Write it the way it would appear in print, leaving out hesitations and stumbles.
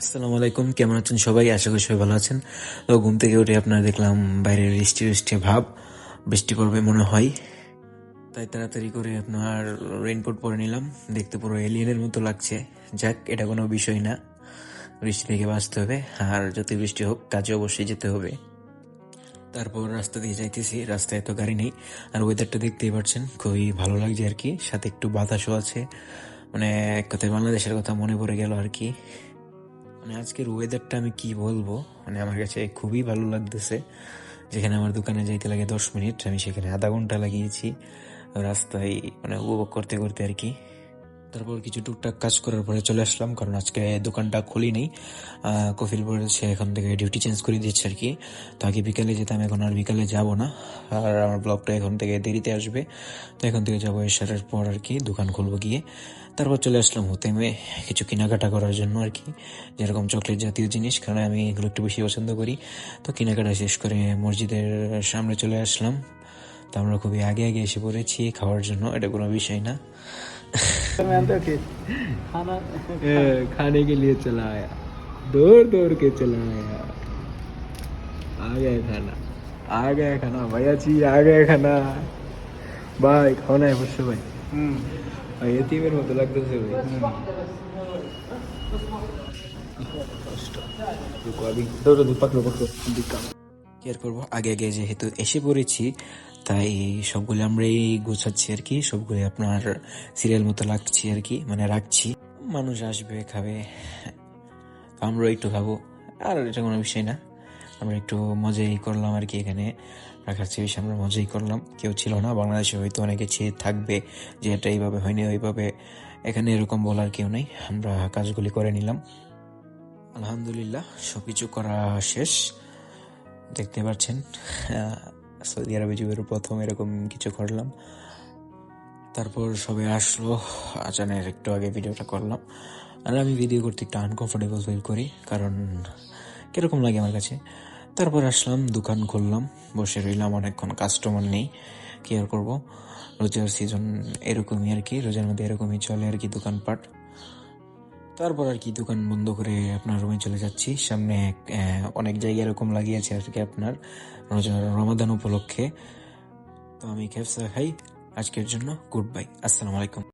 আসসালামু আলাইকুম, কেমন আছেন সবাই? আশা করি সবাই ভালো আছেন। তো ঘুম থেকে উঠে আপনার দেখলাম বাইরে বৃষ্টি বৃষ্টি ভাব, বৃষ্টি পড়বে মনে হয়। তাই তাড়াতাড়ি করে আপনার রেইনকোট পরে নিলাম। দেখতে পুরো এলিয়েনের মতো লাগছে। যাক, এটা কোনো বিষয় না, বৃষ্টি থেকে বাঁচতে হবে। আর যতই বৃষ্টি হোক, কাজে অবশ্যই যেতে হবে। তারপর রাস্তা দিয়ে যাইতেছি, রাস্তায় এত গাড়ি নেই। আর ওয়েদারটা দেখতেই পাচ্ছেন, খুবই ভালো লাগছে আর কি। সাথে একটু বাতাসও আছে, মানে এক কথায় বাংলাদেশের কথা মনে পড়ে গেল আর কি। মানে আজকের ওয়েদারটা আমি কি বলবো, মানে আমার কাছে খুবই ভালো লাগতেছে। যেখানে আমার দোকানে যাইতে লাগে 10 মিনিট, আমি সেখানে আধা ঘন্টা লাগিয়েছি রাস্তায়, মানে উপভোগ করতে করতে আর কি। তারপর কিছু টুকটাক কাজ করার পরে চলে আসলাম, কারণ আজকে দোকানটা খুলি নেই। কফিল বলেছে এখন থেকে ডিউটি চেঞ্জ করে দিচ্ছে আর কি। তো আগে বিকালে যেতাম, এখন আর বিকালে যাব না। আর আমার ব্লগটা এখন থেকে দেরিতে আসবে, তো এখন থেকে যাবো এশারের পর আর কি, দোকান খুলবো গিয়ে। তারপর চলে আসলাম হোতেমে কিছু কেনাকাটা করার জন্য আর কি, যেরকম চকলেট জাতীয় জিনিস, কারণ আমি এগুলো একটু বেশি পছন্দ করি। তো কেনাকাটা শেষ করে মসজিদের সামনে চলে আসলাম। তো আমরা খুবই আগে আগে এসে পড়েছি খাওয়ার জন্য, এটা কোনো বিষয় না। खाना खाने के लिए चला आया, दौड़ दौड़ के चला आया। आ गया खाना भैया जी, आ गया खाना भाई। खाना है मुझसे भाई। भाई यतीमेर মতো লাগতেছে ভাই। रुको अभी दौड़ो दो, पकड़ो पकड़ो दिक्कत। কি আর করবো, আগে আগে যেহেতু এসে পড়েছি, তাই সবগুলো আমরাই গোছাচ্ছি আর কি। সবগুলো আপনার সিরিয়াল মতো লাগছি আর কি, মানে রাখছি। মানুষ আসবে, খাবে, আমরাও একটু খাবো। আর এটা কোনো বিষয় না, আমরা একটু মজাই করলাম আর কি। এখানে রাখার চেয়ে বেশি আমরা মজাই করলাম। কেউ ছিল না, বাংলাদেশে হয়তো অনেকে চেয়ে থাকবে যে এটা এইভাবে হয়নি ওইভাবে, এখানে এরকম বলার কেউ নেই। আমরা কাজগুলি করে নিলাম, আলহামদুলিল্লাহ সবকিছু করা শেষ। দেখতে পাচ্ছেন, সৌদি আরবে জীবনের প্রথম এরকম কিছু করলাম। তারপর সবাই আসলো, আজানের একটু আগে ভিডিওটা করলাম। আর আমি ভিডিও করতে একটু আনকমফোর্টেবল ফিল করি, কারণ কিরকম লাগে আমার কাছে। তারপর আসলাম, দোকান খুললাম, বসে রইলাম অনেকক্ষণ, কাস্টমার নেই, কি আর করবো। রোজার সিজন এরকমই আর কি, রোজার মধ্যে এরকমই চলে আর কি দোকানপাট। তারপর আর কি দোকান বন্ধ করে আপনার রুমে চলে যাচ্ছি। সামনে অনেক জায়গায় এরকম লাগিয়েছে আর কি আপনার রমাদান উপলক্ষে। তো আমি খেফসা খাই, আজকের জন্য গুড বাই, আসসালামু আলাইকুম।